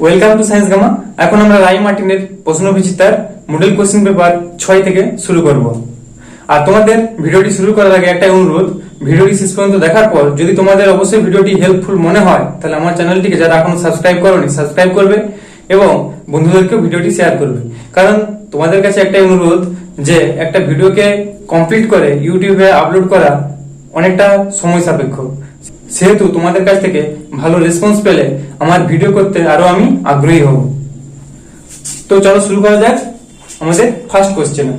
Welcome to science gamma. এখন আমরা রায় মার্টিনের প্রশ্নবিচিত্রার মডেল কোশ্চেন পেপার 6 থেকে শুরু করব। আর তোমাদের ভিডিওটি শুরু করার আগে একটা অনুরোধ, ভিডিওটি শেষ পর্যন্ত দেখার পর যদি তোমাদের অবশ্যই ভিডিওটি হেল্পফুল মনে হয় তাহলে আমার চ্যানেলটিকে যারা এখনো সাবস্ক্রাইব করোনি সাবস্ক্রাইব করবে এবং বন্ধুদেরকেও ভিডিওটি শেয়ার করবে। কারণ তোমাদের কাছে একটাই অনুরোধ যে একটা ভিডিওকে কমপ্লিট করে ইউটিউবে আপলোড করা অনেকটা সময় সাপেক্ষ, সেহেতু তোমাদের কাছ থেকে ভালো রেসপন্স পেলে আমার ভিডিও করতে আরো আমি আগ্রহী হব। তো চলো শুরু করা যাক আমাদের ফার্স্ট কোশ্চেনে।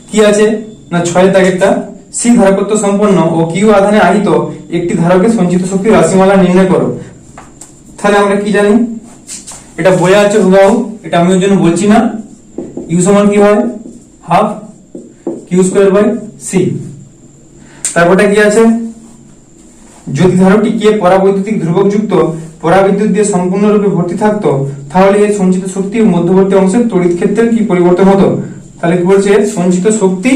কি আছে না 6 দাগেরটা, সি ধারকত্ব সম্পন্ন ও কিউ আধানে আহিত একটি ধারকের সঞ্চিত শক্তির রাশিমালা নির্ণয় করো। তাহলে আমরা কি জানি, এটা বইয়ে আছে হুবহু, এটা আমি ওর জন্য বলছি না। ইউ সমান কি হয়, half Q square by C. তারপরটা কি আছে, যদি ধারকটি কে পরাবৈদ্যুতিক ধ্রুবক যুক্ত পরাবিদ্যুৎ দিয়ে সম্পূর্ণরূপে ভর্তি থাকতো তাহলে এই সঞ্চিত শক্তি মধ্যবর্তী অংশের তড়িৎ ক্ষেত্রের কি পরিবর্তন হতো। তাহলে কি বলছে, সঞ্চিত শক্তি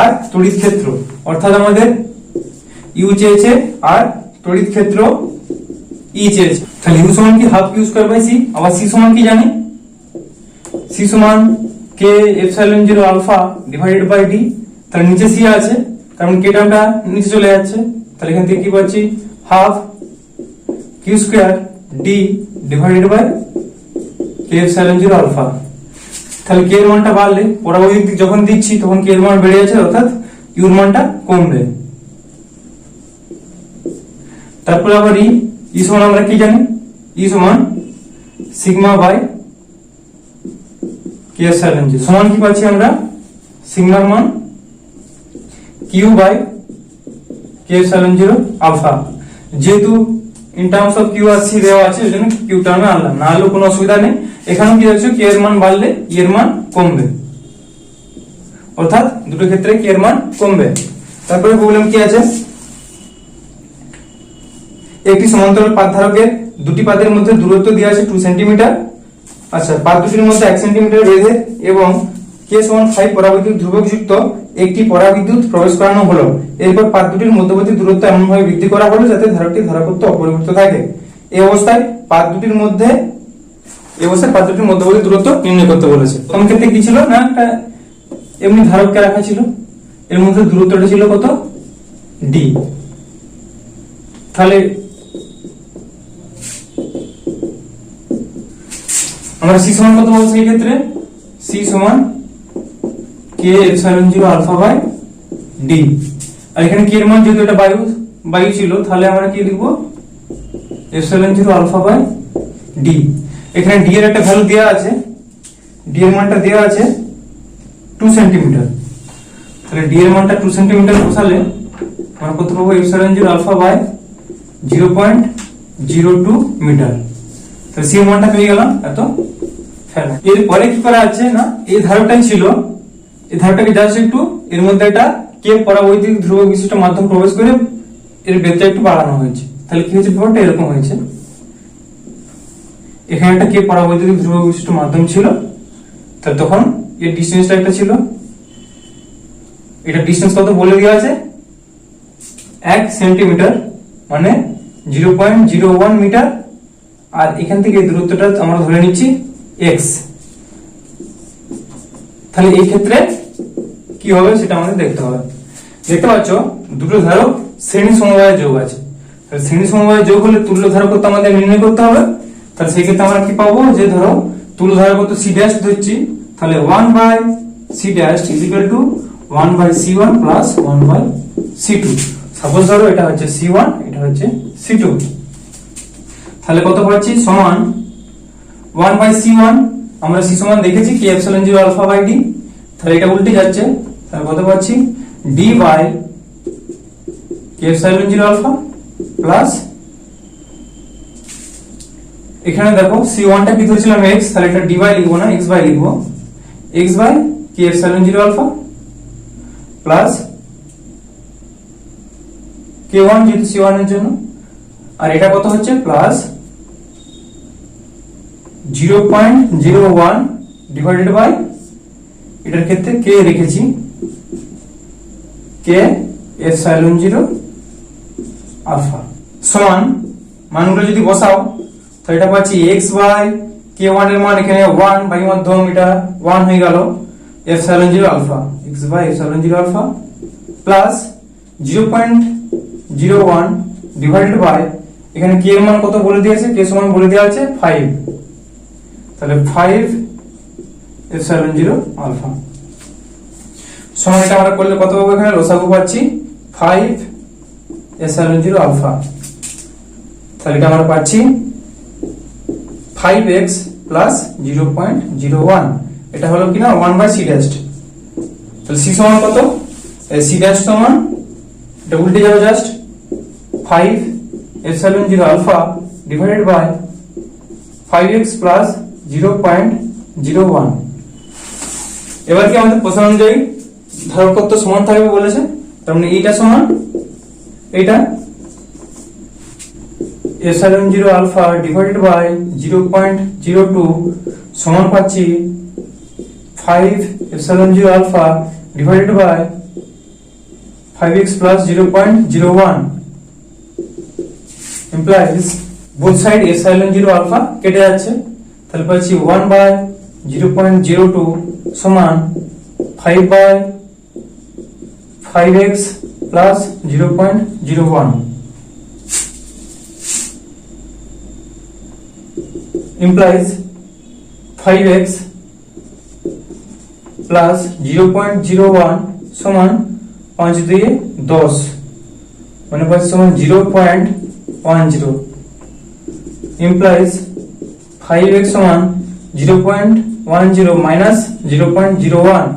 আর তড়িৎ ক্ষেত্র, অর্থাৎ আমাদের ইউ চেয়েছে আর তড়িৎ ক্ষেত্র ই চেয়েছে। তাহলে ইউ সমান কি half Q square by C. আবার সি সমান কি জানি, সি সমান K epsilon 0 alpha divided by D. তাহলে নিচে সি আছে কারণ কে টার্মটা নিচে চলে যাচ্ছে, তাহলে এখান থেকে কি পাচ্ছি, half Q square d divided by K epsilon 0 alpha. তাহলে কে এর মানটা বাড়লে পরাবৈদ্যুতিক যখন দিচ্ছি তখন কে এর মান বেড়ে যাচ্ছে, অর্থাৎ ইউ এর মানটা কমবে। তারপরে আবার ই সমান আমরা কি জানি, ই সমান সিগমা বাই কে এপসাইলন 0 সমান কি পাচ্ছি আমরা, সিগমার মান Q by K epsilon 0 alpha. যেহেতু ইন টার্মস অফ কিউ আর সি দেওয়া আছে ওই জন্য কিউ টার্মে আনলাম, না হলেও কোনো অসুবিধা নেই। এখানেও কি দেখছো, কে এর মান বাড়লে ই এর মান কমবে, অর্থাৎ দুটো ক্ষেত্রে কে এর মান কমবে। তারপরে প্রবলেম কি আছে, একটি সমান্তরাল পাত ধারকের দুটি পাতের মধ্যে দূরত্ব দেওয়া আছে 2 সেন্টিমিটার। আচ্ছা, পাত দুটির মধ্যে 1 সেন্টিমিটার বেধে এবং কে সমান 5 পরাবৈদ্যুতিক ধ্রুবক যুক্ত একটি পরাবিদ্যুৎ প্রবেশ করানো হলো। এরপর পাত দুটির মধ্যবর্তী দূরত্ব এমন ভাবে বৃদ্ধি করা হলো যাতে ধারকটির ধারকত্ব অপরিবর্তিত থাকে। এই অবস্থায় পাত দুটির মধ্যবর্তী দূরত্ব নির্ণয় করতে বলেছে। প্রথম ক্ষেত্রে কি ছিল না, একটা এমনি ধারককে রাখা ছিল, এর মধ্যে দূরত্বটা ছিল কত, ডি। তাহলে আমরা সি সমান কত পাবো সেই ক্ষেত্রে, সি সমান K epsilon 0 alpha by D. আর এখানে কে এর মান যেহেতু এটা বায়ু ছিল তাহলে আমরা কি লিখব, এপসাইলন 0 আলফা বাই ডি। এখানে ডি এর একটা ভ্যালু দেওয়া আছে, ডি এর মানটা দেওয়া আছে 2 সেন্টিমিটার। তাহলে ডি এর মানটা 2 সেন্টিমিটার বসালে আমরা কত পাবো, এপসাইলন 0 আলফা বাই 0.02 মিটার। তাহলে সি এর মানটা পেয়ে গেলাম এত। এরপরে কি করা আছে না, এই ধারকটাই ছিল, এই ধারকটাকে জাস্ট একটু এর মধ্যে একটা কে পরাবৈদ্যুতিক ধ্রুবক বিশিষ্ট মাধ্যম প্রবেশ করে এর বেগটা একটু বাড়ানো হয়েছে। তাহলে কি হয়েছে, ব্যাপারটা এরকম হয়েছে। এখানে একটা কে পরাবৈদ্যুতিক ধ্রুবক বিশিষ্ট মাধ্যম ছিল, তাহলে তখন এর ডিসটেন্সটা একটা ছিল, এটা ডিসটেন্স কত বলে দেওয়া আছে 1 সেন্টিমিটার মানে 0.01 মিটার। আর এখান থেকে এই দূরত্বটা আমরা ধরে নিচ্ছি x। তাহলে এই ক্ষেত্রে কি হবে সেটা আমাদের দেখতে হবে। দেখতে পাচ্ছ দুটো ধারক শ্রেণী সমবায়ে যোগ আছে, তাহলে শ্রেণী সমবায়ে যোগ হলে তুল্য ধারকত্ব আমাদের নির্ণয় করতে হবে। তাহলে সেই ক্ষেত্রে আমরা কি পাবো, যে ধরো তুল্য ধারকত্ব c ড্যাশ ধরছি, তাহলে 1 by c dash is equal to 1 by c1 plus 1 by c2। Suppose ধরো এটা হচ্ছে c1 এটা হচ্ছে c2, তাহলে কত পাচ্ছি, সমান 1 বাই c1, আমরা c সমান দেখেছি k epsilon 0 alpha by D. তাহলে এটা উল্টে যাচ্ছে, তাহলে কত পাচ্ছি, d by K epsilon 0 alpha plus এখানে দেখো c1 টা কি ধরেছিলাম x, তাহলে এটা d বাই লিখবো না x বাই লিখবো, x by K epsilon 0 alpha plus k1 যেহেতু c1 এর জন্য, আর এটা কত হচ্ছে প্লাস 0.01 ডিভাইডেড বাই এটার ক্ষেত্রে কে রেখেছি কে এপসাইলন 0 আলফা সমান মানগুলো যদি বসাও তো এটা পাচ্ছি x বাই k1 এর মান এখানে 1 বাই মাধ্যম এটা 1 হয়ে গেল epsilon 0 alpha x by epsilon 0 alpha plus 0.01 divided by এখানে k এর মান কত বলে দিয়েছে, k সমান বলে দেওয়া আছে 5, তাহলে 5 এপসাইলন 0 আলফা সমান এটা আমরা করলে কত পাবো, এখানে লসাগু পাচ্ছি 5 এপসাইলন 0 আলফা, তাহলে এটা আমরা পাচ্ছি 5x প্লাস 0.01, এটা হলো কিনা 1 বাই c ড্যাশ, তাহলে c সমান কত, c ড্যাশ সমান এটা উল্টে যাবে just 5 epsilon 0 alpha divided by 5x plus 0.01। এবার কি আমাদের প্রশ্ন অনুযায়ী ধারকত্ব সমান থাকবে বলেছে, তার মানে এইটা সমান এইটা এপসাইলন 0 আলফা ডিভাইডেড বাই 0.02 সমান পাচ্ছি 5 epsilon 0 alpha divided by 5x plus 0.01 implies both side epsilon 0 alpha কেটে যাচ্ছে, তাহলে পাচ্ছি 1 by 0.02 সমান 5 by 5x plus 0.01 implies 5x plus 0.01 সমান 5 দিয়ে 10 মানে পাচ্ছি সমান 0.10 implies 5x সমান 0.10 মাইনাস 0.01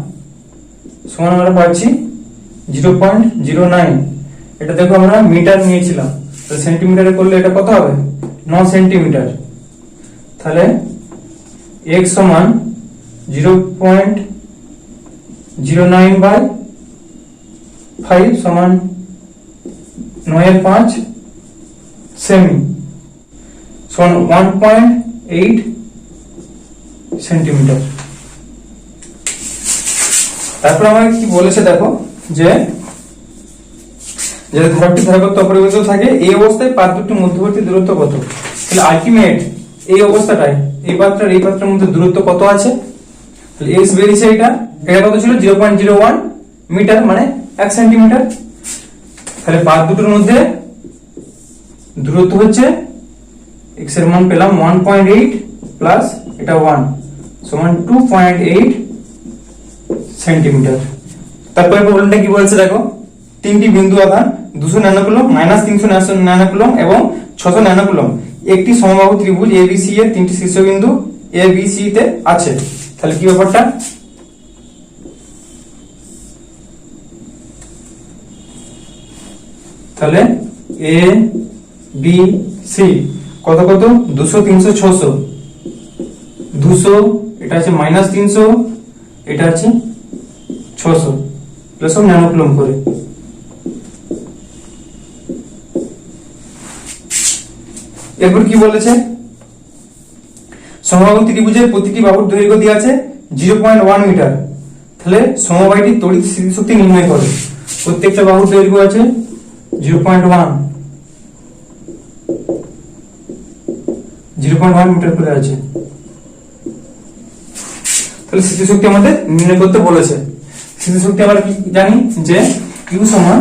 সমান আমরা পাচ্ছি 0.09। এটা দেখো আমরা মিটার নিয়েছিলাম, তো সেন্টিমিটারে করলে এটা কত হবে 9 সেন্টিমিটার, তাহলে x সমান 0.09 বাই 5 সমান 9/5 সেমি সমান 1.8 সেন্টিমিটার। তারপর আমাকে কি বলেছে দেখো যে ধারকটি ধারকত্ব অপরিবর্তিত থাকে এই অবস্থায় পাত দুটির মধ্যবর্তী দূরত্ব কত, তাহলে আলটিমেট এই অবস্থাটায় এই পাত্রের এই পাত্রের মধ্যে দূরত্ব কত আছে, তাহলে x বেরিয়েছে এটা কত ছিল 0.01 মিটার মানে 1 সেন্টিমিটার, তাহলে পাত দুটোর মধ্যে দূরত্ব হচ্ছে x এর মান পেলাম 1.8 প্লাস এটা 1 সমান 2.8 সেন্টিমিটার। তারপরে প্রবলেমটা কি বলছে দেখো, তিনটি বিন্দু আধান 200 ন্যানোকুলম -300 ন্যানোকুলম এবং 600 ন্যানোকুলম একটি সমবাহু ত্রিভুজ ABC এর তিনটি শীর্ষবিন্দু ABC তে আছে, তাহলে কি ব্যাপারটা, তাহলে A B C কত কত 200 300 600, 200 এটা আছে -300 এটা আছে 600 প্লাস ন্যানোকুলম করে। এরপর কি বলেছে, সমবাহু ত্রিভুজের প্রতিটি বাহুর দৈর্ঘ্য দেওয়া আছে 0.1 মিটার, তাহলে সমবায়টির তড়িৎ স্থিতিশক্তি নির্ণয় করো। প্রত্যেকটা বাহুর দৈর্ঘ্য আছে 0.1 মিটার করে আছে, তাহলে স্থিতিশক্তি আমাদের নির্ণয় করতে বলেছে। স্থিতিশক্তি আমরা কি জানি যে Q সমান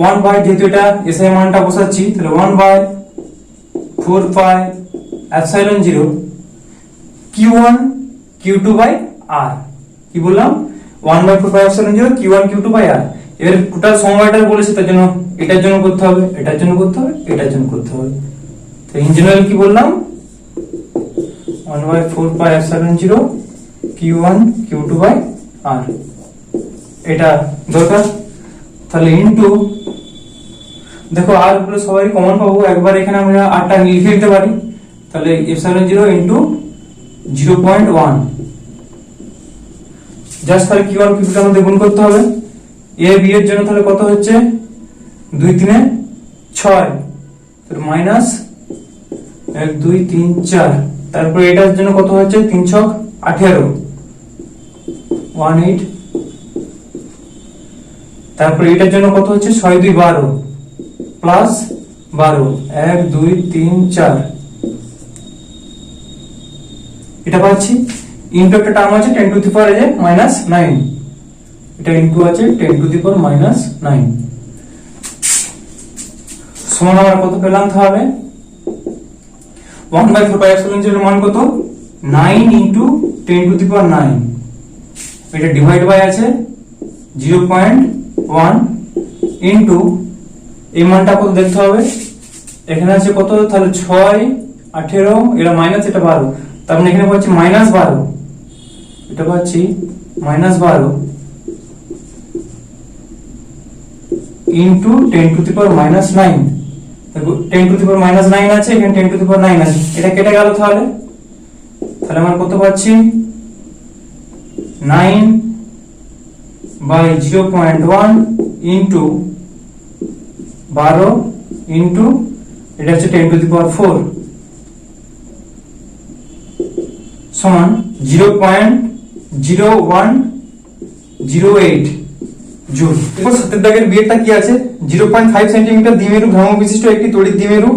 1 বাই, যেহেতু এটা এসআই মানটা বসাচ্ছি তাহলে 1 by 4 pi epsilon 0 Q1 Q2 by R, কি বললাম 1 by 4 pi epsilon 0 Q1 Q2 by R। এর টোটাল সমবায়টা বলেছে, তার জন্য এটার জন্য করতে হবে, এটার জন্য করতে হবে, এটার জন্য করতে হবে, তো ইন জেনারেল কি বললাম 1 by 4 pi epsilon 0 Q1 Q2 by R, এটা দরকার। তাহলে ইনটু দেখো আর উপরে সবাই কমন পাবো, একবার এখানে আমরা আরটা লিখে দিতে পারি, তাহলে এপসাইলন 0 ইনটু 0.1 জাস্ট তাহলে Q1 Q2 আমাদের গুণ করতে হবে। A B এর জন্য তাহলে কত হচ্ছে 2 3 6, তাহলে মাইনাস 1 2 3 4, তারপরে এটার জন্য কত হচ্ছে 3 6 18 18, তারপরে এটার জন্য কত হচ্ছে 6 2 12 প্লাস 12, 1 2 3 4 এটা পাচ্ছি। ইনটু একটা টার্ম আছে 10 টু দি পাওয়ার -9, এটা ইনটু আছে 10 টু দি পাওয়ার -9 সমান আমরা কত পেলাম তাহলে 1/4πε0 এর মান কত 9 ইনটু 10 টু দি পাওয়ার 9, এটা ডিভাইড বাই আছে 0.1 ইনটু এই মানটা কত দেখতে হবে, এখানে আছে কত তাহলে 6 18, এটা মাইনাস এটা 12, তার মানে এখানে পাচ্ছি -12, এটা পাচ্ছি -12 ইনটু 10 টু দি পাওয়ার -9, দেখো 10 টু দি পাওয়ার -9 আছে, এখানে 10 টু দি পাওয়ার 9 আছে, এটা কেটে গেল তাহলে আমরা কত পাচ্ছি 9 বাই 0.1 ইনটু 12 ইনটু এটা হচ্ছে 10 টু দি পাওয়ার 4 সমান 0.0108 জুল। এরপর সাতের দাগের বিয়েরটা কি আছে 0.5 সেন্টিমিটার দ্বিমেরু ভ্রামক বিশিষ্ট একটি তড়িৎ দ্বিমেরু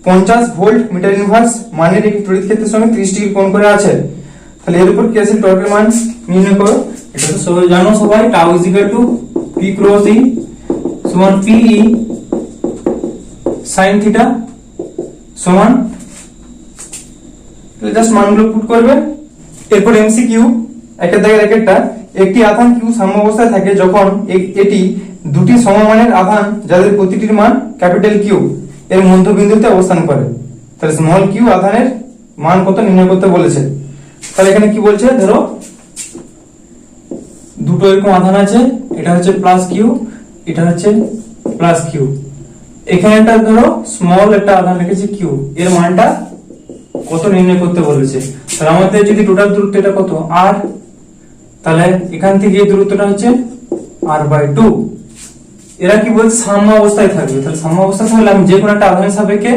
50 ভোল্ট মিটার ইনভার্স মানের একটি তড়িৎ ক্ষেত্রের সঙ্গে 30 ডিগ্রি কোণ করে আছে, তাহলে এর উপর কি আছে টর্কের মান নির্ণয় করো। এটা তো সবাই জানো, সবাই tau is equal to P cross E সমান পি ই sin থিটা সমান, জাস্ট মানগুলো পুট করবে। এরপর এমসিকিউ একটা দাগের একটা, একটি আধান কিউ সাম্য অবস্থায় থাকে যখন এটি দুটি সমমানের আধান যাদের প্রতিটির মান ক্যাপিটাল কিউ এর মধ্যবিন্দুতে অবস্থান করে, তাহলে স্মল কিউ আধানের মান কত নির্ণয় করতে বলেছে। তাহলে এখানে কি বলছে, ধরো দুটো এরকম আধান আছে, এটা হচ্ছে প্লাস কিউ, এটা হচ্ছে প্লাস কিউ, এখানে একটা ধরো স্মল একটা আধান রেখেছে কিউ, এর মানটা কত নির্ণয় করতে বলেছে। তাহলে আমাদের যদি টোটাল দূরত্ব এটা কত আর, তাহলে এখান থেকে এই দূরত্বটা হচ্ছে r/2, এরা কি বলছে সাম্য অবস্থায় থাকবে, তাহলে সাম্য অবস্থায় থাকলে আমি যে কোনো একটা আধানের সাপেক্ষে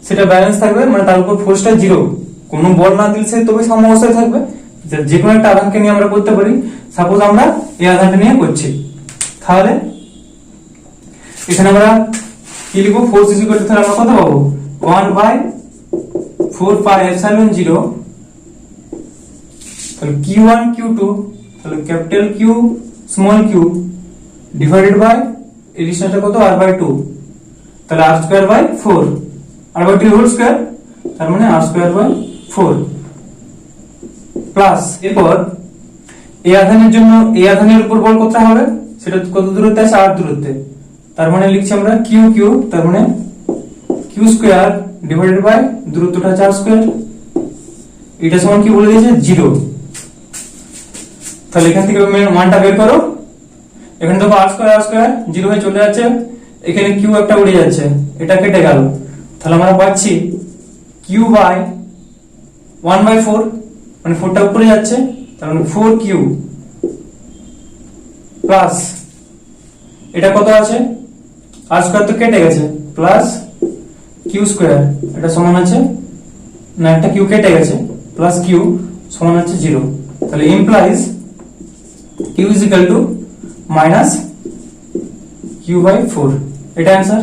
সেটা ব্যালেন্স থাকবে, মানে তার উপর ফোর্সটা 0, কোনো বল না দিলে সে তবে সাম্য অবস্থায় থাকবে। যে কোনো একটা আধানকে নিয়ে আমরা করতে পারি, সাপোজ আমরা এই আধানটা নিয়ে করছি, তাহলে এখানে আমরা কি লিখবো ফোর্স ইজ ইকুয়াল টু, তাহলে আমরা কত পাবো 1/4πε0, তাহলে q1 q2 তাহলে capital Q small Q divided by এই ডিসটেন্সটা কত r/2, তাহলে r²/4, r/2 হোল স্কয়ার, তার মানে r²/4 প্লাস। এরপর এই আধানের জন্য এই আধানের উপর বল কত হবে, সেটা কত দূরত্বে আছে r দূরত্বে, তার মানে লিখছি আমরা কিউ কিউ, তার মানে q² ডিভাইডেড বাই দূরত্বটা আছে r², এটা সমান কি বলে দিয়েছে 0, তাহলে এখান থেকে মানটা বের করো। এখানে দেখো r² 0 হয়ে চলে যাচ্ছে, এখানে q একটা উড়ে যাচ্ছে, এটা কেটে গেল, তাহলে আমরা পাচ্ছি q বাই 1/4, মানে 4টা উপরে যাচ্ছে, তার মানে 4q প্লাস এটা কত আছে r² তো কেটে গেছে, প্লাস q², এটা সমান আছে না একটা q কেটে গেছে, প্লাস q সমান আছে 0, তাহলে implies q is equal to minus q/4, এটা आंसर।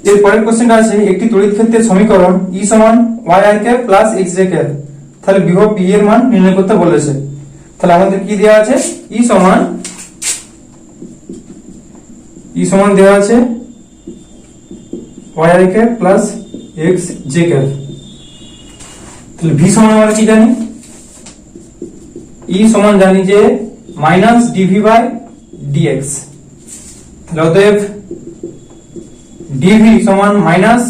এর পরের কোশ্চেনটা আছে একটি তড়িৎ ক্ষেত্রের সমীকরণ E সমান yi প্লাস xj, তাহলে বিভব P এর মান নির্ণয় করতে বলেছে। তাহলে আমাদের কি দেওয়া আছে E সমান দেওয়া আছে yi প্লাস xj, তাহলে V সমান আমরা কি জানি, E সমান জানি যে মাইনাস dv/dx, তাহলে অতএব dv সমান মাইনাস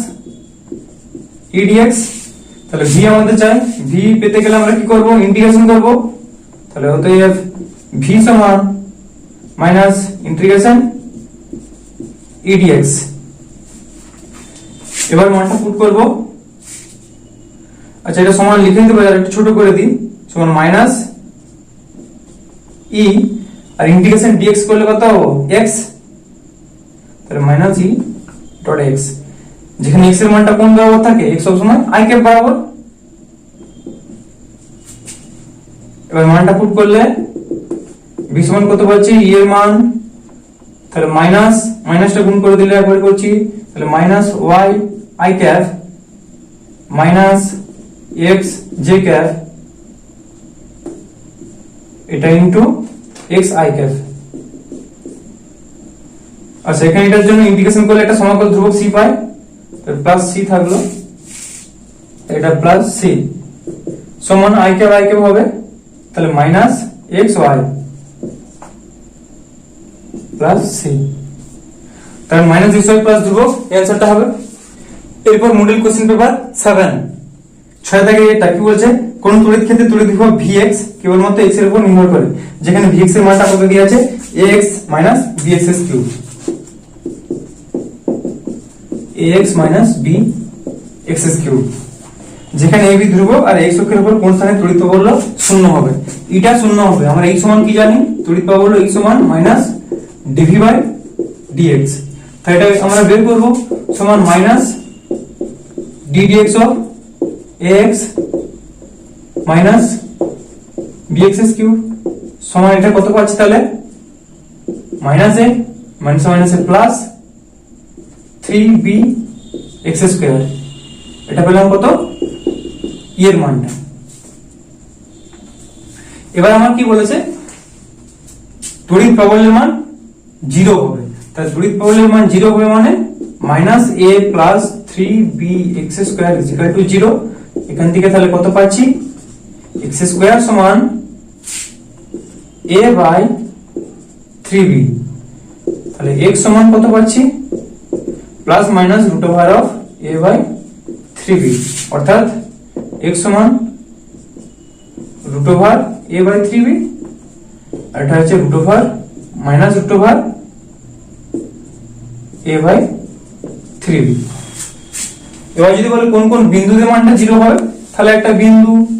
edx, তাহলে v আমাদের চাই, v পেতে গেলে আমরা কি করব ইন্টিগ্রেশন করব, তাহলে অতএব v সমান মাইনাস ইন্টিগ্রেশন edx। এবার মানটা পুট করব, আচ্ছা এটা সমান লিখে দিতে পারি, আর একটু ছোট করে দিই, সমান মাইনাস e আর ইন্টিগ্রেশন dx করলে কত হবে x, তাহলে মাইনাস e ডট x, যেখানে x এর মানটা কোন বরাবর থাকে x সব সময় i ক্যাপ বরাবর। এবার মানটা পুট করলে v সমান কত পাচ্ছি e এর মান, তাহলে মাইনাসটা গুণ করে দিলে একবার করছি, তাহলে minus y I cap minus x J cap এটা ইন্টু এক্স আই ক্যাপ। আচ্ছা এখানে এটার জন্য ইন্টিগ্রেশন করলে একটা সমাকল ধ্রুবক সি পাই, প্লাস সি থাকলো, এটা প্লাস সি সমান আই ক্যাপ হবে, তাহলে minus x y plus c, তাহলে মাইনাস এক্স ওয়াই প্লাস ধ্রুবক অ্যান্সারটা হবে। এরপর মডেল কোশ্চেন পেপার 7 6 থেকে এটা কি বলছে, কোন তড়িৎ ক্ষেত্রে তড়িৎ বিভব Vx কেবলমাত্র x এর উপর নির্ভর করে, যেখানে Vx এর মানটা কত দেওয়া আছে ax bx3 ax bx3, যেখানে ab ধ্রুবক আর x অক্ষের উপর কোন স্থানে তড়িৎ প্রবাহ শূন্য হবে, এটা শূন্য হবে। আমরা এই সমান কি জানি, তড়িৎ প্রবাহ হলো x সমান মাইনাস dv/dx, তাই এটা আমরা বের করব সমান minus ddx of ax minus bx3 সমান এটা কত পাচ্ছি তাহলে minus a minus a plus 3bx2, এটা পেলাম কত ই এর মানটা। এবার আমার কি বলেছে, তড়িৎ প্রবলের মান 0 হবে, তাহলে তড়িৎ প্রবলের মান 0 হবে মানে minus a plus 3bx2 equal to 0। এখান থেকে তাহলে কত পাচ্ছি x2 সমান a বাই 3b, তাহলে x সমান কত পাচ্ছি plus minus root over of a by 3b, অর্থাৎ x সমান root over a by 3b, আর এটা হচ্ছে root over minus root over a by 3b। এবার যদি বলে কোন কোন বিন্দুতে মানটা 0 হবে, তাহলে একটা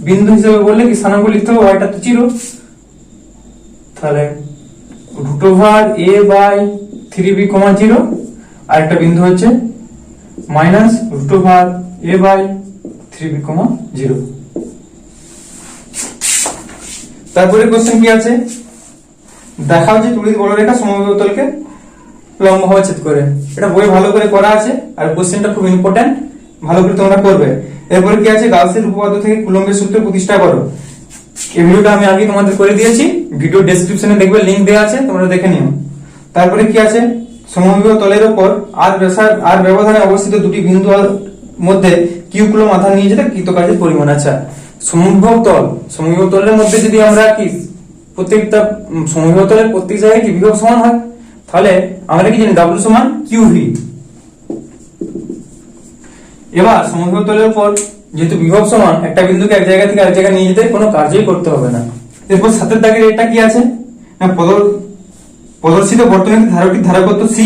বিন্দু হিসেবে বললে কি স্থানাঙ্ক লিখতে হবে, yটা তো 0, তাহলে root over a by 3b, 0, আর একটা বিন্দু হচ্ছে minus root over a by 3b, 0। তারপরে কোশ্চেন কি আছে, দেখাও যে তড়িৎ বলরেখা সমবাহু তলকে লম্বভাবে ছেদ করে, এটা বই ভালো করে করা আছে আর কোশ্চেনটা খুব ইম্পর্টেন্ট, ভালো করে তোমরা করবে। এরপরে কি আছে, গাউসের উপপাদ্য থেকে কুলম্বের সূত্র প্রতিষ্ঠা করো, এই ভিডিওটা আমি আগে তোমাদের করে দিয়েছি, ভিডিও ডেসক্রিপশনে দেখবে লিংক দেওয়া আছে, তোমরা দেখে নিও। তারপরে কি আছে, সমবাহু তলের উপর আর ব্যবধানে অবস্থিত দুটি বিন্দুর মধ্যে কিউ কুলম্ব আধান নিয়ে যেতে কৃত কাজের পরিমাণ। আচ্ছা সমবাহু তলের মধ্যে যদি আমরা কি প্রত্যেকটা সমবাহু তলের প্রত্যেক জায়গায় কি বিভব সমান হয়, তাহলে আমরা কি জানি W সমান QV। এবার সমবাহু তলের উপর যেহেতু বিভব সমান, একটা বিন্দুকে এক জায়গা থেকে আরেক জায়গায় নিয়ে যেতে কোনো কার্যই করতে হবে না। এরপর 7 দাগের এটা কি আছে না, প্রদর্শিত বর্তনীতে ধারকটির ধারকত্ব C,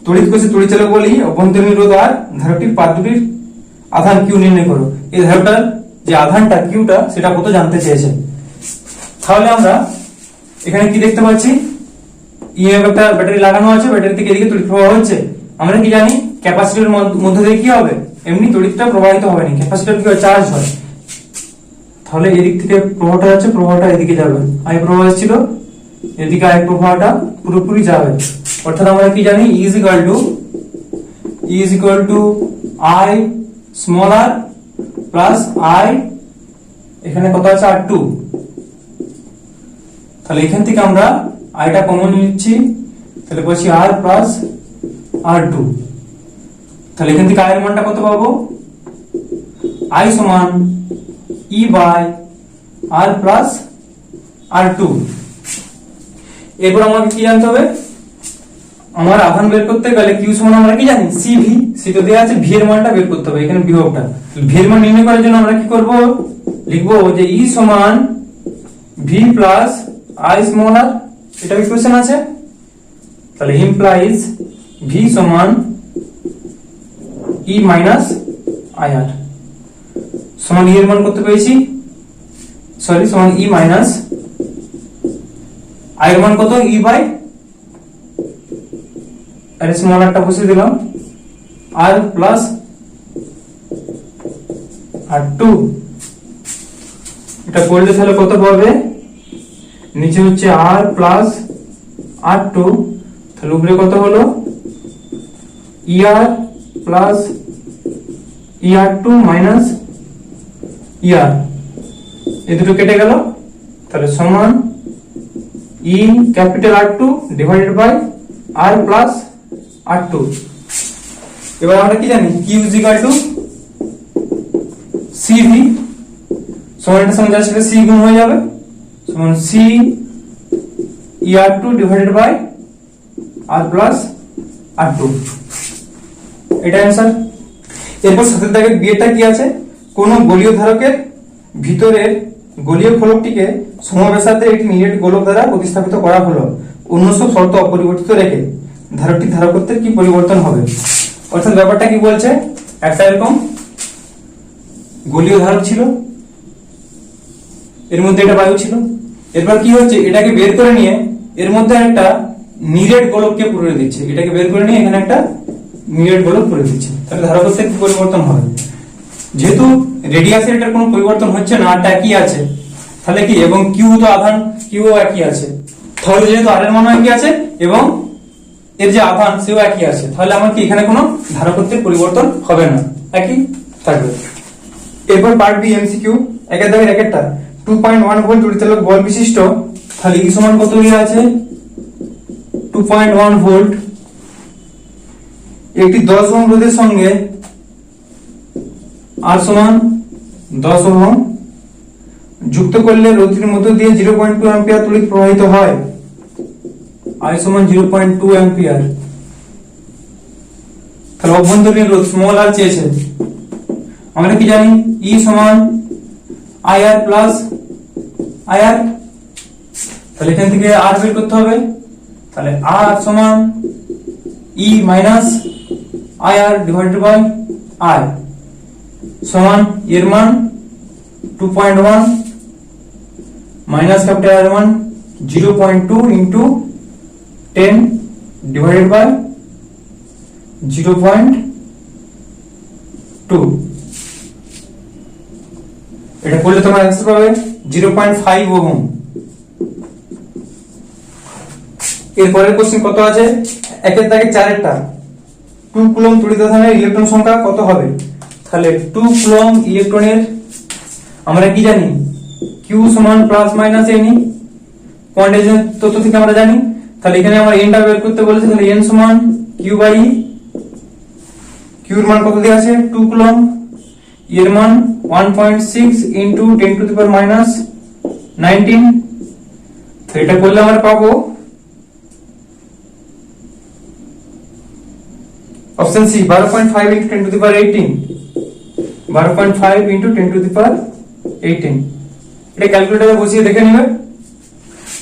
তড়িৎ কোষে তড়িৎচালক বল E, অভ্যন্তরীণ রোধ R, ধারকটির পাত দুটির আধান Q নির্ণয় করো। এই ধারকটার যে আধানটা Qটা সেটা কত জানতে চেয়েছে। তাহলে আমরা এখানে কি দেখতে পাচ্ছি, ইএফ একটা ব্যাটারি লাগানো আছে, ব্যাটারি থেকে এদিকে তড়িৎ প্রবাহ হচ্ছে। আমরা কি জানি ক্যাপাসিটরের মধ্যে দিয়ে কি হবে, এমনি তড়িৎটা প্রবাহিত হবে না, ক্যাপাসিটর কি হয় চার্জ হয়, তাহলে এদিক থেকে প্রবাহটা যাচ্ছে, প্রবাহটা এদিকে যাবে, আই প্রবাহ ছিল এদিকে, আই প্রবাহটা পুরোপুরি যাবে, অর্থাৎ আমরা কি জানি E is equal to I small r plus I এখানে কত আছে R2, তাহলে এখান থেকে আমরা আইটা কমন নিচ্ছি, তাহলে বলছি R প্লাস R2, তাহলে এখান থেকে I এর মানটা কত পাবো, I সমান E by R plus R2। এরপর আমাকে কি জানতে হবে, আমার আধান বের করতে গেলে Q সমান আমরা কি জানি CV, সি তো দেয়া আছে, V এর মানটা বের করতে হবে, এখানে বিভবটা, V এর মান নির্ণয় করার জন্য আমরা কি করব, লিখবো যে E সমান V plus I small r, এটা ইকুয়েশন আছে, তাহলে ইমপ্লাইজ V সমান E মাইনাস IR সমান E এর মান কত পেয়েছি, সমান E মাইনাস I এর মান কত, E বাই আর স্মল rটা বসিয়ে দিলাম, R প্লাস R2, এটা করলে তাহলে কত পাবে, নিচে হচ্ছে R প্লাস R2, তাহলে উপরে কত হলো ER plus ER2 minus ER, এই দুটো কেটে গেল, তাহলে সমান E capital R2 divided by R plus R2। এবার আমরা কি জানি Q is equal to CV, সমান এটার সঙ্গে যা ছিল C গুণ হয়ে যাবে, সমান C ER2 divided by R plus R2, এটা অ্যান্সার। এরপর সাথে দাগের বিয়েটা কি আছে, কোন গোলীয় ধারকের ভিতরের গোলীয় খোলকটিকে সমব্যাসার্ধে একটি নিরেট গোলক দ্বারা প্রতিস্থাপিত করা হলো, অন্য সব শর্ত অপরিবর্তিত রেখে ধারকটির ধারকত্বের কি পরিবর্তন হবে। অর্থাৎ ব্যাপারটা কি বলছে, একটা এরকম গোলীয় ধারক ছিল, এর মধ্যে একটা বায়ু ছিল, এরপর কি হচ্ছে এটাকে বের করে নিয়ে এর মধ্যে একটা নিরেট গোলককে পুরে দিচ্ছে, এটাকে বের করে নিয়ে এখানে একটা নিরেট গোলক পুরে দিচ্ছে, তাহলে ধারকত্বের কি পরিবর্তন হবে। যেহেতু রেডিয়াসের এটার কোনো পরিবর্তন হচ্ছে না, আর একই আছে, তাহলে কি, এবং কিউ তো আধান কিউ একই আছে, তাহলে যেহেতু আর এর মান একই আছে এবং এর যে আধান সেও একই আছে, তাহলে আমার কি এখানে কোনো ধারকত্বের পরিবর্তন হবে না, একই থাকবে। এরপর পার্ট বি এমসিকিউ, একের দাগের একেরটা 2.1 ভোল্ট তড়িৎচালক বল বিশিষ্ট, তাহলে ই সমান কত ইয়ে আছে 2.1 ভোল্ট, একটি 10 ওহম রোধের সঙ্গে আর সমান 10 ওহম যুক্ত করলে রোধটির মধ্য দিয়ে 0.2 অ্যাম্পিয়ার তড়িৎ প্রবাহিত হয়, I সমান 0.2 অ্যাম্পিয়ার। তাহলে অভ্যন্তরীণ রোধ স্মল আর চেয়েছে, আমরা কি জানি E সমান IR প্লাস IR, তাহলে এখান থেকে R বের করতে হবে, তাহলে R সমান E minus IR divided by I সমান এর মান 2.1 মাইনাস ক্যাপিটাল R মান 0.2 ইনটু 10 ডিভাইডেড বাই 0.2, এটা করলে তোমরা অ্যান্সার পাবে 0.5 ওহম। এরপরের কোশ্চেন কত আছে, একের দাগে চারেরটা 2 কুলম্ব তড়িতাধানের ইলেকট্রন সংখ্যা কত হবে, তাহলে 2 কুলম্ব ইলেকট্রনের আমরা কি জানি Q সমান প্লাস মাইনাস n, কোয়ান্টিজের তত্ত্ব থেকে আমরা জানি, তাহলে এখানে আমরা n টা বের করতে বলেছে, তাহলে n সমান Q বাই E, Q এর মান কত দেওয়া আছে 2 কুলম্ব, এর মান 1.6 into 10 to the power minus 19, তো এটা করলে আমরা পাবো option C 12.5 into 10 to the power 18, 12.5 into 10 to the power 18, এটা ক্যালকুলেটরে বসিয়ে দেখে নেবে।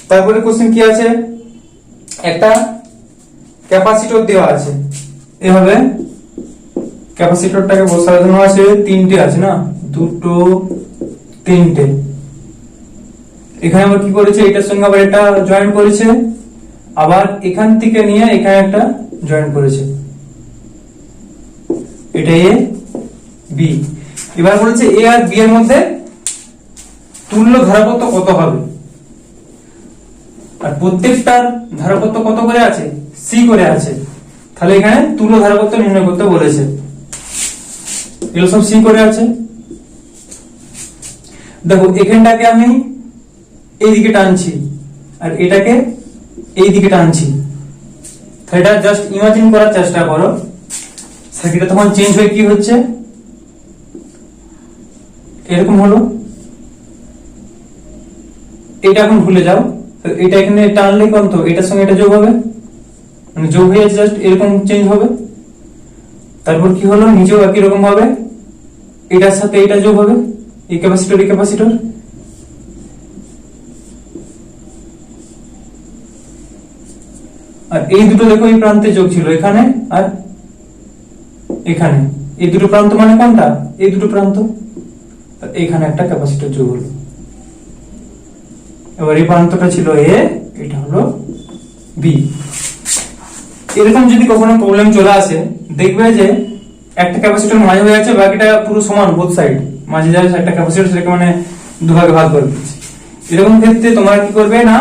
তারপরে কোশ্চেন কি আছে, একটা ক্যাপাসিটর দেওয়া আছে, এভাবে ক্যাপাসিটরটাকে বসানো আছে, তিনটে আছে না, দুটো তিনটে, এখানে আবার কি করেছে এটার সঙ্গে আবার এটা জয়েন করেছে, আবার এখান থেকে নিয়ে এখানে একটা জয়েন করেছে, এটা এ বি। এবার বলেছে এ আর বি এর মধ্যে তুল্য ধারকত্ব কত হবে, আর প্রত্যেকটার ধারকত্ব কত করে আছে সি করে আছে, তাহলে এখানে তুল্য ধারকত্ব নির্ণয় করতে বলেছে, এগুলো সব সি করে আছে। দেখো এখানটাকে আমি এইদিকে টানছি আর এটাকে এইদিকে টানছি, তাহলে এটা জাস্ট ইমাজিন করার চেষ্টা করো, সার্কিটটা তখন চেঞ্জ হয়ে কি হচ্ছে এরকম হলো, এটা এখন ভুলে যাও, এটা এখানে টানলে কত এটার সঙ্গে এটা যোগ হবে, মানে যোগ হয়ে জাস্ট এরকম চেঞ্জ হবে, তারপর কি হলো নিচেও একই রকম হবে, এটার সাথে এটা যোগ হবে, এই ক্যাপাসিটর এই ক্যাপাসিটর, আর এই দুটো দেখো এই প্রান্তে যোগ ছিল এখানে আর এখানে, এই দুটো প্রান্ত মানে কোনটা এই দুটো প্রান্ত, এখানে একটা ক্যাপাসিটর যোগ হলো, এবার এই প্রান্তটা ছিল এ, এটা হলো বি। এরকম যদি কখনো প্রবলেম চলে আসে দেখবে যে একটা ক্যাপাসিটর মাঝে হয়ে আছে, বাকিটা পুরো সমান বোথ সাইড, মাঝে যা একটা ক্যাপাসিটর সেটাকে মানে দুভাগে ভাগ করে দিচ্ছে, এরকম ক্ষেত্রে তোমরা কি করবে না,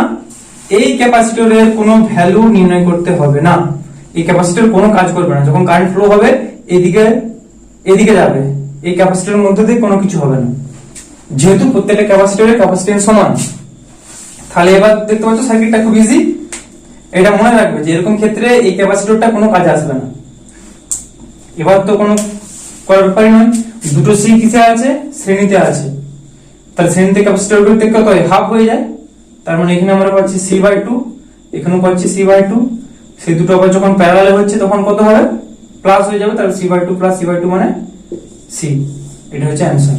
এই ক্যাপাসিটরের কোনো ভ্যালু নির্ণয় করতে হবে না, এই ক্যাপাসিটর কোনো কাজ করবে না, যখন কারেন্ট ফ্লো হবে এদিকে এদিকে যাবে, এই ক্যাপাসিটরের মধ্যে দিয়ে কোনো কিছু হবে না, যেহেতু প্রত্যেকটা ক্যাপাসিটরের ক্যাপাসিট্যান্স সমান। তাহলে এবার দেখতে পাচ্ছ সার্কিটটা খুব ইজি। এটা মনে রাখবে যে এরকম ক্ষেত্রে এই ক্যাপাসিটরটা কোনো কাজে আসবে না। এবার তো কোনো করার ব্যাপারই নয়, দুটো সি কিসে আছে, শ্রেণীতে আছে। তাহলে শ্রেণীতে ক্যাপাসিটর গুলো থেকে কত হয়, হাফ হয়ে যায়। তার মানে এখানে আমরা পাচ্ছি C/2, এখানেও পাচ্ছি C/2। সেই দুটো আবার যখন প্যারালালে হচ্ছে তখন কত হবে, প্লাস হয়ে যাবে। তাহলে C/2 প্লাস C/2 মানে C। এটা হচ্ছে অ্যান্সার।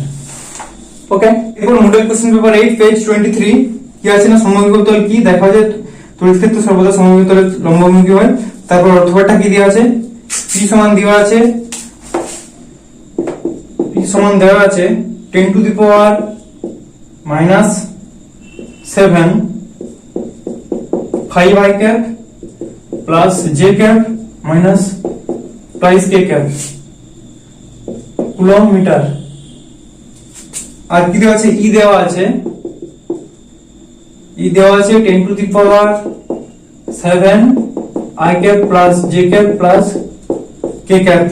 ওকে, এরপর মডেল কোশ্চেন পেপার 8 পেজ 23 কি আছে না, সমবাহু তল কি দেখা যায়, তড়িৎ ক্ষেত্র সর্বদা সমবাহু তলের লম্বমুখী হয়। তারপর অর্থপাঠটা কি দেওয়া আছে, P সমান দেওয়া আছে, P সমান দেওয়া আছে 10 to the power -7 5 i cap plus j cap minus plus k cap coulomb metre. আর কি দেওয়া আছে, E দেওয়া আছে, E দেওয়া আছে 10 to the power 7 i cap plus j cap plus k cap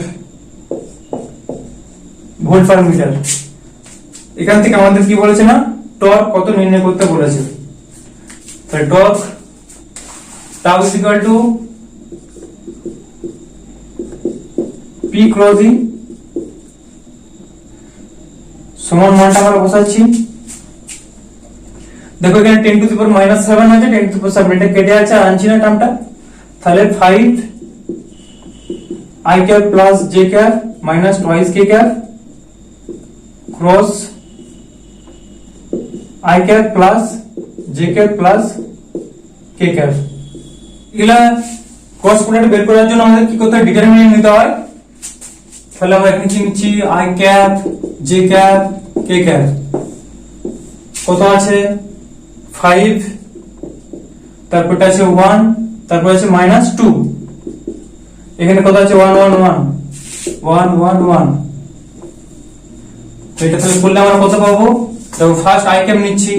volt per metre. এখান থেকে আমাদের কি বলেছে না, টর্ক কত নির্ণয় করতে বলেছে। তাহলে torque tau is equal two P closing সমান মানটা আমরা বসাচ্ছি। দেখো এখানে 10 টু দি পাওয়ার -7 আছে, 10 টু দি পাওয়ার 7 এটা কেটে আছে, আনছি না টার্মটা। তাহলে 5 i cap plus j cap minus twice k cap cross i cap plus j cap plus k cap। এগুলা ক্রস প্রোডাক্ট বের করার জন্য আমাদের কি করতে হয়, ডিটারমিনেন্ট নিতে হয়। তাহলে আমরা এখানে কি নিচ্ছি, i cap j cap k cap কত আছে 5, তারপরটা আছে 1, তারপর আছে -2, এখানে কত আছে 1 1 1 1 1 1। তো এটা তাহলে করলে আমরা কত পাবো, দেখো ফার্স্ট i cap নিচ্ছি,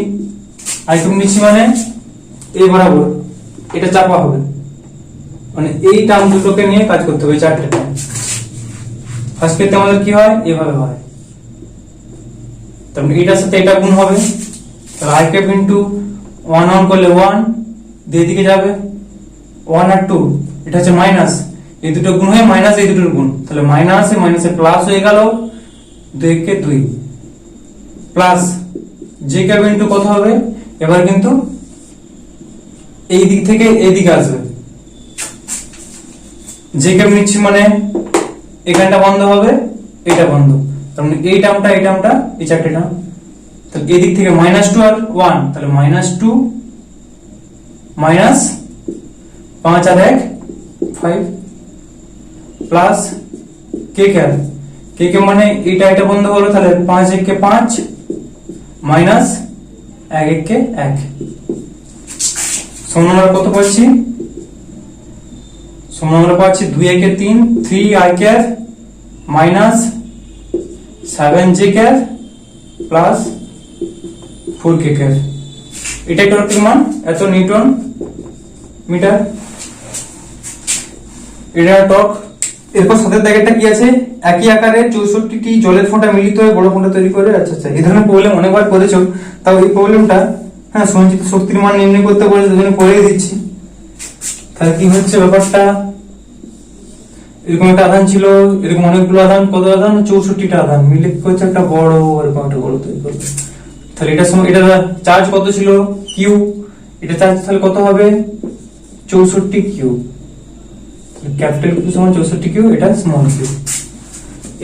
i cap নিচ্ছি মানে এই বরাবর এটা চাপা হবে, মানে এই টার্ম দুটোকে নিয়ে কাজ করতে হবে, চারটে টার্ম। ফার্স্ট ক্ষেত্রে আমাদের কি হয়, এভাবে হয়। তাহলে এটার সাথে এটা গুণ হবে, তাহলে i cap ইনটু 1 1 করলে 1 দিয়ে দিকে যাবে, 1 আর 2 এটা হচ্ছে মাইনাস, এই দুটো গুণ হয়ে মাইনাস এই দুটোর গুণ, তাহলে মাইনাসে মাইনাসে প্লাস হয়ে গেল, 2 কে 2 প্লাস j cap ইনটু কত হবে, এবার কিন্তু এই দিক থেকে এই দিকে আসবে। j cap নিচ্ছি মানে এখানটা বন্ধ হবে, এটা বন্ধ, তার মানে এই টার্মটা এই চারটে টার্ম। তাহলে এই দিক থেকে -2 আর 1, তাহলে -2 মাইনাস 5 আর 1 5 plus k cap, k cap মানে এটা বন্ধ হলো, তাহলে 5 1 কে 5 মাইনাস 1 1 কে 1 সমান আমরা কত পাচ্ছি, সমান আমরা পাচ্ছি 2 1 কে 3 3 i cap minus 7 j cap plus 4 k cap। এটাই টর্কের মান, এত নিউটন মিটার, এটা টর্ক। এরপর সাথে দাগেরটা কি আছে, একই আকারে 64টি জলের ফোঁটা মিলিত হয়ে বড় ফোঁটা তৈরি করে। আচ্ছা, এই ধরনের প্রবলেম অনেকবার করেছো, তাও এই প্রবলেমটা হ্যাঁ সঞ্চিত শক্তির মান নির্ণয় করতে বলেছে, সেজন্য পড়িয়ে দিচ্ছি। তাহলে কি হচ্ছে ব্যাপারটা, এরকম একটা আধান ছিল, এরকম অনেকগুলো আধান, কত আধান, 64টা আধান মিলে করছে একটা বড়, এরকম একটা বড় তৈরি করবে। তাহলে এটার সময় এটা চার্জ কত ছিল, কিউ, এটা চার্জ তাহলে কত হবে 64 কিউ, ক্যাপিটাল কিউ সমান 64 কিউ, এটা স্মল কিউ।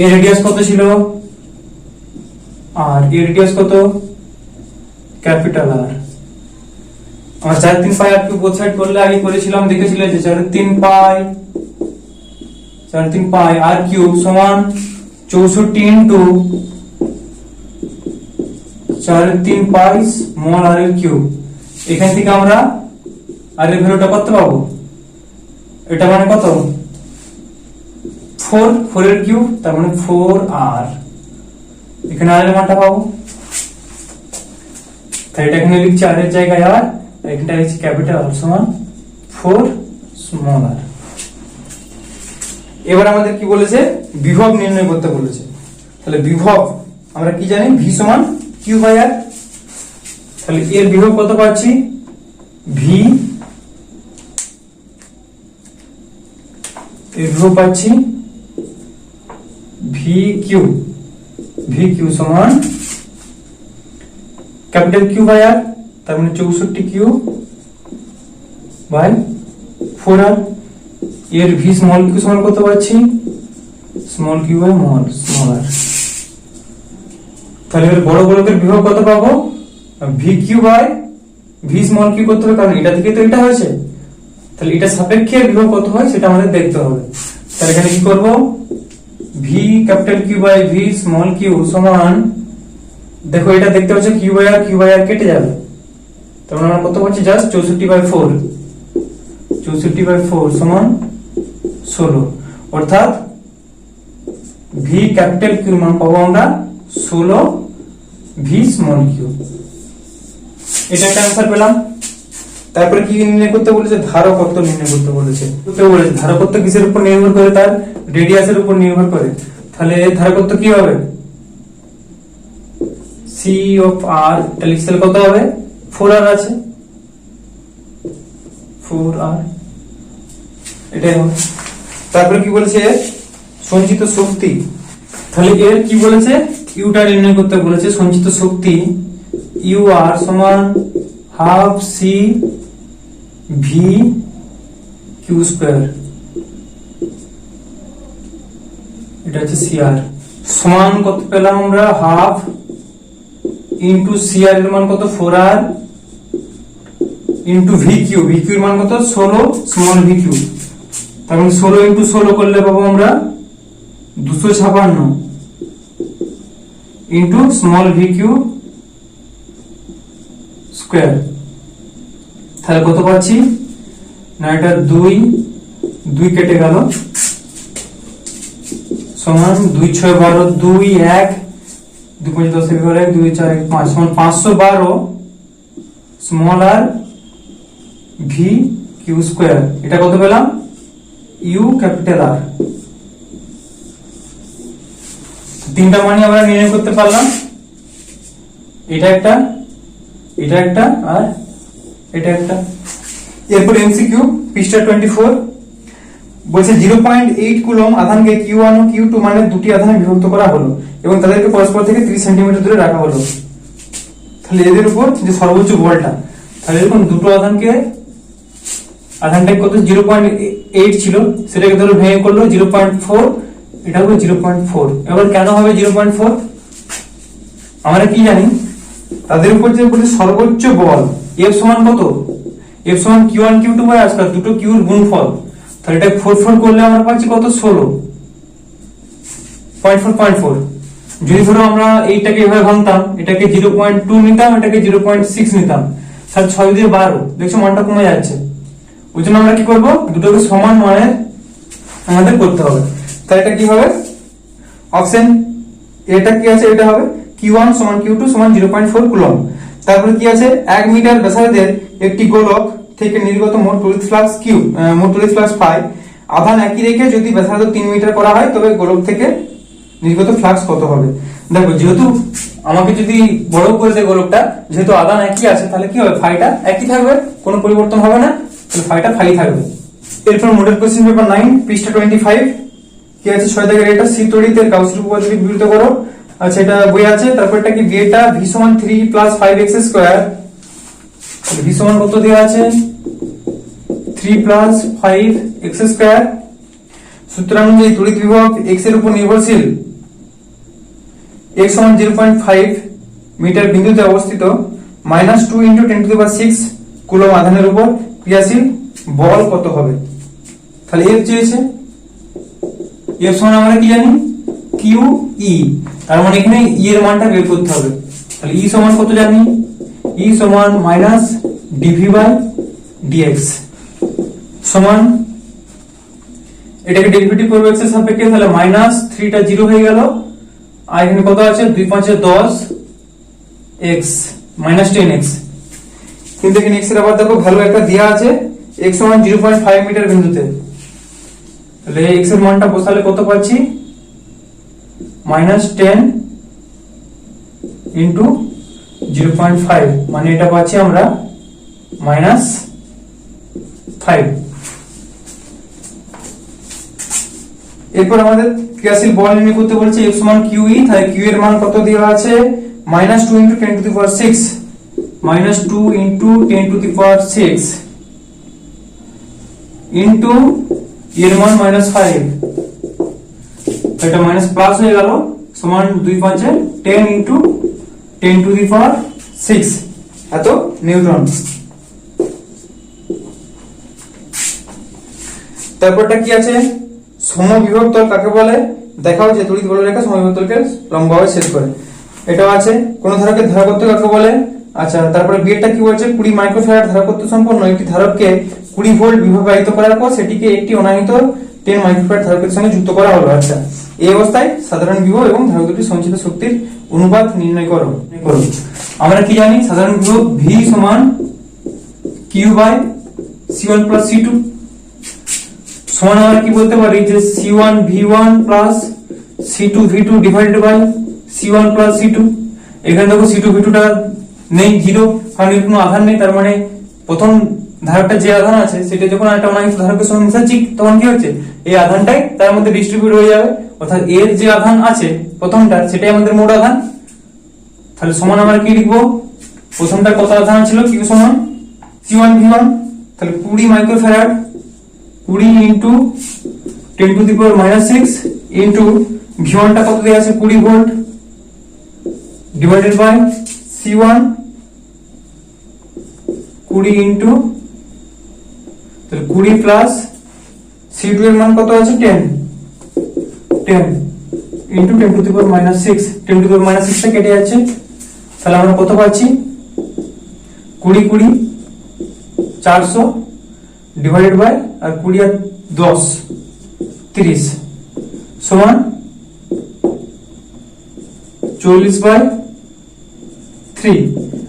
এর রেডিয়াস কত ছিল, আর এর রেডিয়াস কত, ক্যাপিটাল আর। আমরা 4 3 পাই আর কিউ বোথ সাইড করলে আগে করেছিলাম, দেখেছিলে যে 4 3 পাই আর কিউব সমান 64 ইনটু 4 3 পাই স্মল আর এর কিউব। এখান থেকে আমরা আর এর ভ্যালুটা কত পাবো, এটা মানে কত 4 এর কিউব, তার মানে 4 আর এখানে আর এর মানটা পাবো। তাই এটা এখানে লিখছি আর এর জায়গায় আর, এখানটা লিখছি ক্যাপিটাল আর সমান 4 স্মল আর। এবার আমাদের কি বলেছে, বিভব নির্ণয় করতে বলেছে। তাহলে বিভব আমরা কি জানি ভি সমান কিউ বাই আর। তাহলে এর বিভব কত পাচ্ছি ভি, এর বিভব পাচ্ছি ভি কিউ, ভি কিউ সমান ক্যাপিটাল কিউ বাই আর, তার মানে 64 কিউ বাই 4r। এর ভি স্মল কিউ সমান কত পাচ্ছি small q by small r. তাহলে এর বড় গোলকের বিভব কত পাবো V Q by V small q করতে হবে, কারণ এটা থেকে তো এটা হয়েছে। তাহলে এটা সাপেক্ষে বিভব কত হয় সেটা আমাদের দেখতে হবে। তাহলে এখানে কি করব V capital Q by V small q সমান, দেখো এটা দেখতে পাচ্ছ কিউ বাই আর কেটে যাবে, তাহলে আমরা কত পাচ্ছি জাস্ট 64/4, 64/4 সমান 16, অর্থাৎ ভি ক্যাপিটাল কিউ মান পাবো আমরা 16 ভি স্মল কিউ। এটা একটা आंसर পেলাম। তারপরে কি নির্ণয় করতে বলেছে ধারকত্ব নির্ণয় করতে বলেছে। ধারকত্ব কিসের উপর নির্ভর করে তার রেডিয়াসের উপর নির্ভর করে। তাহলে ধারকত্ব কি হবে C of r, তাহলে সেল কত হবে 4r আছে 4r, এটাই হবে। তারপরে কি বলেছে সঞ্চিত শক্তি, তাহলে এর কি বলেছে ইউটা নির্ণয় করতে বলেছে। সঞ্চিত শক্তি ইউ আর সমান half C V Q square, এটা হচ্ছে সিআর সমান কত পেলাম আমরা হাফ ইন্টু সিআর এর মান কত 4r into V Q, V Q এর মান কত 16 স্মল ভি কিউ, তার মানে 16 ইন্টু 16 করলে পাবো আমরা 256 into small V Q square. তাহলে কত পাচ্ছি না এটা 2 কেটে গেল সমান 2 6 12 2 1 2 5 10 11 2 4 1 5 সমান 512 স্মল আর ভি কিউ স্কয়ার। এটা কত পেলাম ইউ ক্যাপিটাল আর। তিনটা মানই আমরা নির্ণয় করতে পারলাম, এটা একটা আর এটা একটা। এরপর এমসিকিউ পৃষ্ঠা 24 বলছে 0.8 কুলম আধানকে Q1 ও Q2 মানে দুটি আধানে বিভক্ত করা হলো এবং তাদেরকে পরস্পর থেকে 30 সেন্টিমিটার দূরে রাখা হলো। তাহলে এদের উপর যে সর্বোচ্চ বলটা, তাহলে এরকম দুটো আধানটা কত 0.8 ছিল সেটাকে ধরো ভেঙে করলো 0.4, এটা হবে 0.4। এবার কেন হবে 0.4 আমরা কি জানি তাদের উপর যে বলছে সর্বোচ্চ বল F সমান কত F সমান Q1 Q2 by r square, দুটো কিউর গুণফল। তাহলে এটা 4 করলে আমরা পাচ্ছি কত 16.4। যদি ধরো আমরা এইটাকে এভাবে ভাঙতাম, এটাকে 0.2 নিতাম, এটাকে 0.6 নিতাম, তাহলে 6 দিয়ে 12 দেখছো মানটা কমে যাচ্ছে। ওই জন্য আমরা কি করব দুটোকে সমান মানের আমাদের করতে হবে। তাহলে এটা কি হবে অপশন এটা কি আছে, এটা হবে Q1 সমান Q2 সমান 0.4 কুলম। তারপরে কি আছে 1 মিটার ব্যাসার্ধের একটি গোলক থেকে নির্গত মোট তড়িৎ ফ্লাক্স Q, মোট তড়িৎ ফ্লাক্স পাই। আধান একই রেখে যদি ব্যাসার্ধ 3 মিটার করা হয় তবে গোলক থেকে নির্গত ফ্লাক্স কত হবে। দেখো যেহেতু আমাকে যদি বড় করে দেয় গোলকটা, যেহেতু আধান একই আছে তাহলে কি হবে ফাইটা একই থাকবে, কোনো পরিবর্তন হবে না, তাহলে ফাইটা ফাই থাকবে। এরপর মডেল কোশ্চেন পেপার 9 পৃষ্ঠা 25 কি আছে 6 দাগের এটা সি তড়িতের গাউসের উপপাদ্যটি বিবৃত করো। আচ্ছা এটা বই আছে। তারপরটা কি বিটা v সমান 3 + 5x স্কয়ার, v সমান কত দেওয়া আছে 3 + 5x স্কয়ার। সূত্র অনুযায়ী তড়িৎ বিভব x এর উপর নির্ভরশীল, x সমান 0.5 মিটার বিন্দুতে অবস্থিত -2 × 10⁶ কুলম আধানের উপর ক্রিয়াশীল বল কত হবে। তাহলে f চেয়েছে, f সমান আমরা কি জানি QE, তার মানে এখানে E এর মানটা বের করতে হবে। তাহলে E সমান কত জানি E সমান -dv/dx সমান এটাকে ডেরিভেটিভ করব x এর সাপেক্ষে, তাহলে -3 টা 0 হয়ে গেল, আর এখানে কত আছে 2 5 10 x -10x। কিন্তু এখানে x এর আবার দেখো ভ্যালু একটা দেয়া আছে, x সমান 0.5 মিটার বিন্দুতে, তাহলে x এর মানটা বসালে কত পাচ্ছি -10 ইন্টু 0.5, মানে এটা পাচ্ছি আমরা -5। এরপর আমাদের ক্রিয়াশীল বল নির্ণয় করতে বলছে F সমান QE, তাহলে Q এর মান কত দেওয়া আছে -2 into 10 to the power 6, -2 into 10 to the power 6 into এর মান -5, এটা মাইনাস প্লাস হয়ে গেল, সমান 2 5 10 ইন্টু 10 টু দি পাওয়ার 6 এত নিউটন। তারপরটা কি আছে, সমবিভব তল কাকে বলে, দেখাও যে তড়িৎ বলরেখা সমবিভব তলকে লম্বভাবে ছেদ করে। এটাও আছে, কোন ধারকের ধারকত্ব কাকে বলে। আচ্ছা, তারপরে বিয়েরটা কি বলছে, 20 মাইক্রোফ্যারাড ধারকত্ব সম্পন্ন একটি ধারককে 20 ভোল্ট বিভবাহিত করার পর সেটিকে একটি অনাহিত 10 মাইক্রোফ্যারাড ধারকের সঙ্গে যুক্ত করা হলো। আচ্ছা, এই অবস্থায় সাধারণ বিভব এবং ধারক দুটির সঞ্চিত শক্তির অনুপাত নির্ণয় করো। আমরা কি জানি, সাধারণ বিভব V সমান Q by C1 plus C2 সমান আমরা কি বলতে পারি যে C1 V1 plus C2 V2 divided by C1 plus C2। এখানে দেখো C2 V2 টা নেই, জিরো, কারণ এর কোনো আধান নেই। তার মানে প্রথম ধারকটা যে আধান আছে সেটা যখন একটা অনাহিত ধারকের সঙ্গে মিশাচ্ছি তখন কি হচ্ছে, এই আধানটাই তার মধ্যে ডিস্ট্রিবিউট হয়ে যাবে, অর্থাৎ এর যে আধান আছে প্রথমটা সেটাই আমাদের মোট আধান। তাহলে সমান আমরা কি লিখবো, প্রথমটা কত আধান ছিল Q সমান C1 V1, তাহলে 20 microfarad 20 into 10 to the power -6 into V1 টা কত দেওয়া আছে 20 volt divided by C1 20 into, তাহলে 20 প্লাস C2 এর মান কত আছে 10 into 10 to the power -6, 10 to the power -6 টা কেটে যাচ্ছে, তাহলে আমরা কত পাচ্ছি 20 20 400 ডিভাইডেড বাই আর 20 আর 10 30 সমান 40/3।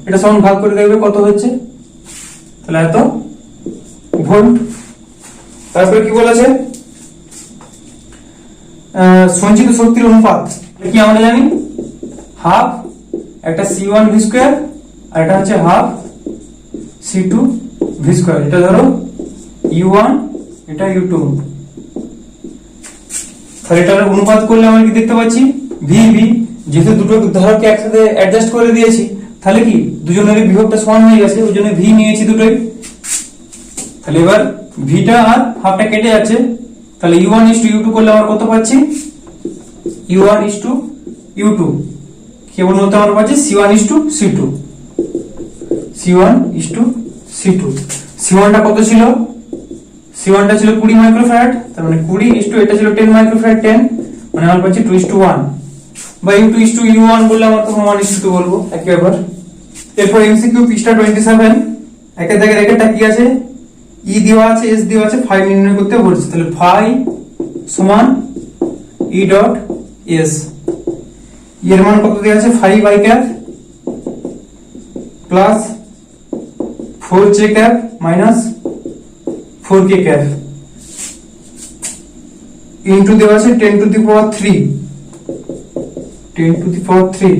এটা সমান ভাগ করে দেখবে কত হচ্ছে, তাহলে এত ভোল্ট। তারপরে কি বলেছে, সঞ্চিত শক্তির অনুপাত কি আমরা জানি, হাফ একটা C1 V স্কয়ার আর এটা হচ্ছে হাফ C2 V স্কয়ার। এটা ধরো U1, এটা U2, তাহলে এটার অনুপাত করলে আমরা কি দেখতে পাচ্ছি VV, যেহেতু দুটো ধারককে একসাথে অ্যাডজাস্ট করে দিয়েছি তাহলে কি দুজনের বিভবটা সমান হয়ে গেছে, ওই জন্য V নিয়েছি দুটোই। তাহলে এবার ভিটা আর হাফটা কেটে যাচ্ছে, তাহলে U1 U2 করলে আমরা কত পাচ্ছি U1 U2, কেবল মতো আমরা পাচ্ছি C1 C2, C1 C2। C1 টা কত ছিল, C1 টা ছিল 20 মাইক্রোফ্যারাড, তার মানে 20 এটা ছিল 10 মাইক্রোফ্যারাড 10, মানে আমরা পাচ্ছি 2:1 বা U2 U1 বললে আমরা তো 1:2 বলবো, একই ব্যাপার। এরপর MCQ পৃষ্ঠা 27 একের দাগের একেরটা কি আছে, E দেওয়া আছে S দেওয়া আছে, ফাই নির্ণয় করতে বলছে। তাহলে ফাই সমান E ডট S, এর মান কত দেওয়া আছে 5 I cap plus 4J cap minus 4K cap into দেওয়া আছে 10 to the power 3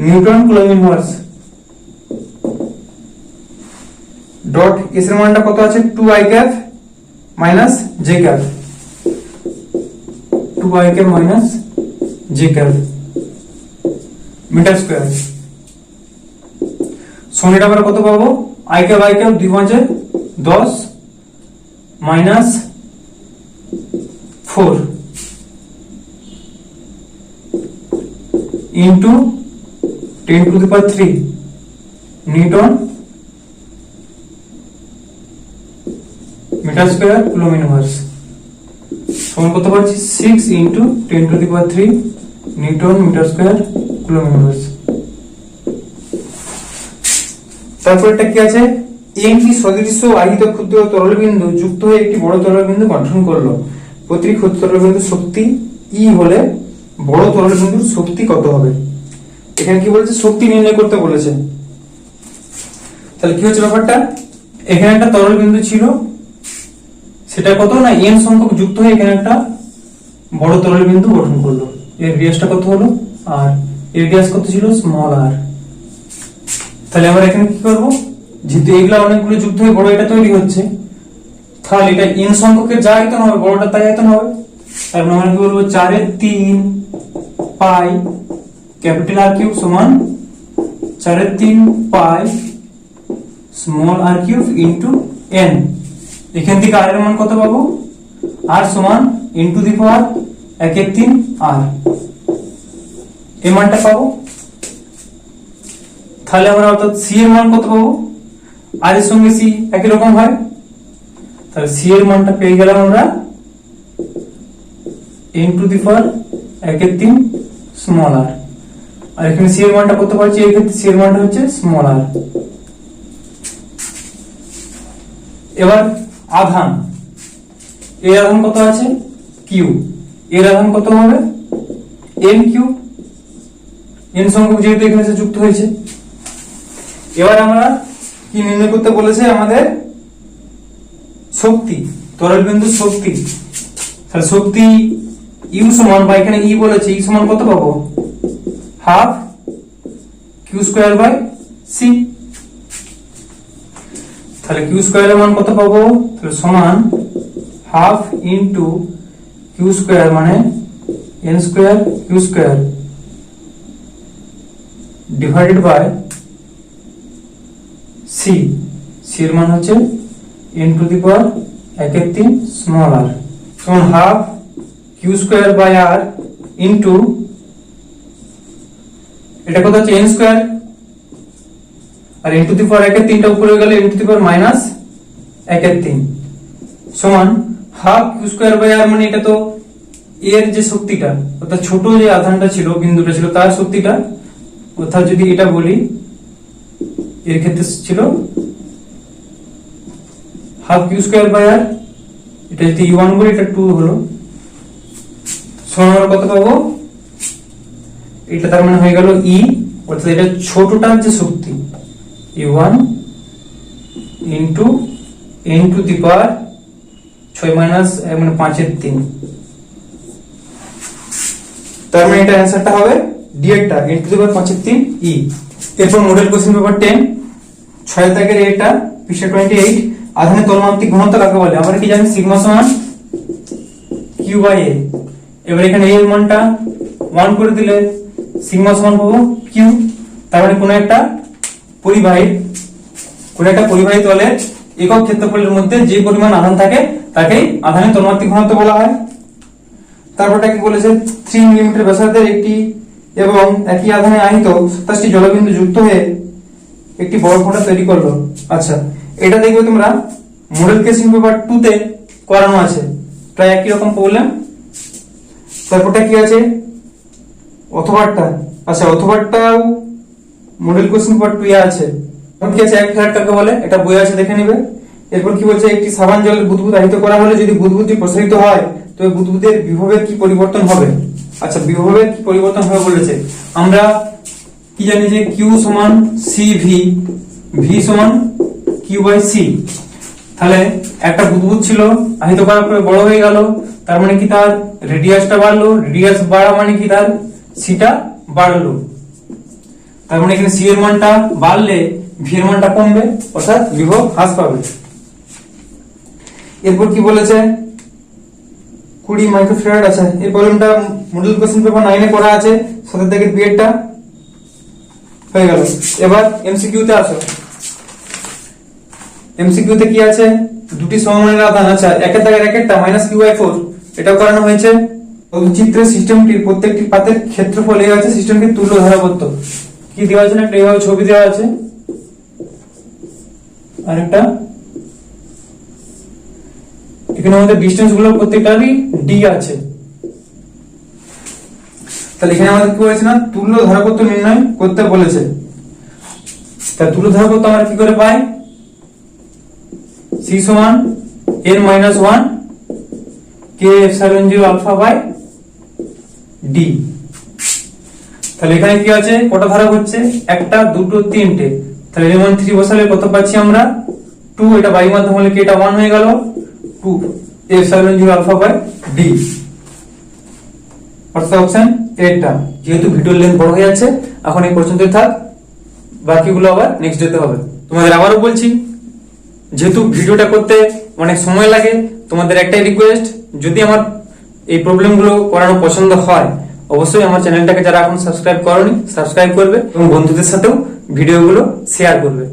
newton coulomb inverse dot S এর মানটা কত আছে 2I cap minus J cap, 2I cap minus J cap metre square. সঙ্গেটা আমরা কত পাবো, I cap 2 5 10 minus 4 into 10 to the power 3 newton metre square coulomb inverse, সমান কত পাচ্ছি 6 into 10 to the power 3 newton metre square coulomb inverse. তারপর এটা কি আছে, এমটি সদৃশ্য আহিত ক্ষুদ্র তরল বিন্দু যুক্ত হয়ে একটি বড় তরল বিন্দু গঠন করলো, প্রতিটি ক্ষুদ্র তরল বিন্দুর শক্তি E হলে বড় তরল বিন্দুর শক্তি কত হবে। এখানে কি বলেছে, শক্তি নির্ণয় করতে বলেছে। তাহলে কি হচ্ছে ব্যাপারটা, এখানে একটা তরল বিন্দু ছিল, সেটা কত না n সংখ্যক যুক্ত হয়ে এখানে একটা বড় তরল বিন্দু গঠন করলো। এর রেডিয়াসটা কত হলো আর এর রেডিয়াস কত ছিল স্মল আর। তাহলে আমরা এখানে কি করব, যেহেতু এগুলা অনেকগুলো যুক্ত হয়ে বড় এটা তৈরি হচ্ছে, তাহলে এটা n সংখ্যকের যা আয়তন হবে বড়টা তাই আয়তন হবে। তার মানে আমরা কি বলবো 4/3 পাই ক্যাপিটাল আর কিউব সমান 4/3 পাই স্মল আর কিউব ইনটু n। এখান থেকে r এর মান কত পাবো, r সমান ইনটু দি পাওয়ার 1/3 r, এই মানটা পাবো। তাহলে আমরা অর্থাৎ c এর মান কত পাবো, r এর সঙ্গে c একই রকম হয়, তাহলে c এর মানটা পেয়ে গেলাম আমরা ইনটু দি পাওয়ার 1/3 স্মল r। আর এখানে c এর মানটা কত পাচ্ছি, এই ক্ষেত্রে c এর মানটা হচ্ছে স্মল r। এবার আধান, এর আধান কত আছে কিউ, এর আধান কত হবে n কিউ, n সংখ্যক যেহেতু এখানে যুক্ত হয়েছে। এবার আমরা কি নির্ণয় করতে বলেছে আমাদের, শক্তি, তরল বিন্দু শক্তি। তাহলে শক্তি ইউ সমান, বা এখানে ই বলেছে, ই সমান কত পাবো, half Q square by C. তাহলে কিউ স্কয়ারের মান কত পাবো, তাহলে সমান হাফ ইনটু কিউ স্কয়ার মানে N square Q square divided by C, C এর মান হচ্ছে n to the power 1/3 small r সমান half Q square by r into এটা কত হচ্ছে n স্কয়ার, আর n টু দি পাওয়ার 1/3 টা উপরে গেলে n to the power minus 1/3 সমান half Q square by r, মানে এটা তো এর যে শক্তিটা অর্থাৎ ছোট যে আধানটা ছিল বিন্দুটা ছিল তার শক্তিটা, অর্থাৎ যদি এটা বলি এর ক্ষেত্রে ছিল half Q square by r, এটা যদি e1 বলি এটা 2 হলো, সমান আমরা কত পাবো, এটা তার মানে হয়ে গেল e, অর্থাৎ এটা ছোটটার যে শক্তি e1 into n to the power 6 minus মানে 5/3, তার মানে এটা অ্যানসারটা হবে ডি এরটা n to the power 5/3 e। এরপর মডেল কোশ্চেন পেপার 10 6 দাগের এটা পৃষ্ঠা 28, আধানের তলমাত্রিক ঘনত্ব কাকে বলে, আমরা কি জানি সিগমা সমান কিউ বাই এ। এবার এখানে এর মানটা 1 করে দিলে সিগমা সমান পাবো কিউ, তার মানে কোন একটা পরিবাহী তলের একক ক্ষেত্রফলের মধ্যে যে পরিমাণ আধান থাকে তাকেই আধানের তলমাত্রিক ঘনত্ব বলা হয়। তারপরটা কি বলেছে, 3 মিলিমিটার ব্যাসার্ধের একটি এবং একই আধানে আহিত 27টি জলবিন্দু যুক্ত হয়ে একটি বড় ফোঁটা তৈরি করলো। আচ্ছা, এটা দেখবে তোমরা মডেল কোশ্চেন পেপার 2 তে করানো আছে, প্রায় একই রকম প্রবলেম। তারপরটা কি আছে, অথবাটা, আচ্ছা অথবাটাও মডেল কোশ্চেন পেপার 2 এ আছে। কি আছে, এক ফ্ল্যাট কাকে বলে, এটা বই আছে দেখে নিবে। এরপর কি বলছে, একটি সাবান জলের বুদবুদ আহিত করা হলে যদি বুদবুদটি প্রসারিত হয় তবে বুদবুদের বিভবের কি পরিবর্তন হবে। আচ্ছা, বিভবের কি পরিবর্তন হবে বলেছে, আমরা কি জানি যে Q সমান CV, V সমান Q বাই C। তাহলে একটা বুদবুদ ছিল আহিত করার পরে বড় হয়ে গেল, তার মানে কি তার রেডিয়াসটা বাড়লো, রেডিয়াস বাড়া মানে কি তার সিটা বাড়লো, তার মানে এখানে সি এর মানটা বাড়লে ভি এর মানটা কমবে, অর্থাৎ বিভব হ্রাস পাবে। এরপর কি বলেছে, 20 মাইক্রোফ্যারাড। আছে এই প্রবলেমটা মডেল কোশ্চেন পেপার 9 এ করা আছে, 7 দাগের বিএডটা হয়ে গেল। এবার এমসিকিউ তে আসো। এমসিকিউ তে কি আছে, দুটি সমমানের আধান, আচ্ছা একের দাগের একেরটা -q/4 এটাও করানো হয়েছে। চিত্রের সিস্টেমটির প্রত্যেকটি পাতের ক্ষেত্রফল এই আছে, সিস্টেমটির তুল্য ধারাবর্ত কি দেওয়া আছে না, একটা এইভাবে ছবি দেওয়া আছে, আরেকটা এখানে আমাদের ডিসটেন্স গুলো প্রত্যেকটারই ডি আছে। তাহলে এখানে আমাদের কি বলেছে না, তুল্য ধারাবর্ত নির্ণয় করতে বলেছে। তাহলে তুল্য ধারাবর্ত আমরা কি করে পাই, c সমান n-1 k epsilon 0 alpha by d। তাহলে এখানে কি আছে, কটা ধারা হচ্ছে, একটা দুটো তিনটে, তাহলে এর 3 বসালে কত পাচ্ছি আমরা 2, এটা বাই মাধ্যম হলে কি এটা 1 হয়ে গেল, 2 এপসাইলন 0 আলফা বাই d। অর্থাৎ অপশন এটা। যেহেতু ভিডিওর লেন্থ বড় হয়ে যাচ্ছে, এখন এই পর্যন্তই থাক, বাকিগুলো আবার নেক্সট ডেতে হবে। তোমাদের আবারও বলছি, যেহেতু ভিডিওটা করতে অনেক সময় লাগে, তোমাদের একটাই রিকোয়েস্ট, যদি আমার এই প্রবলেমগুলো করানো পছন্দ হয়, অবশ্যই আমার চ্যানেলটাকে যারা এখন সাবস্ক্রাইব করোনি সাবস্ক্রাইব করবে এবং বন্ধুদের সাথেও ভিডিওগুলো শেয়ার করবে।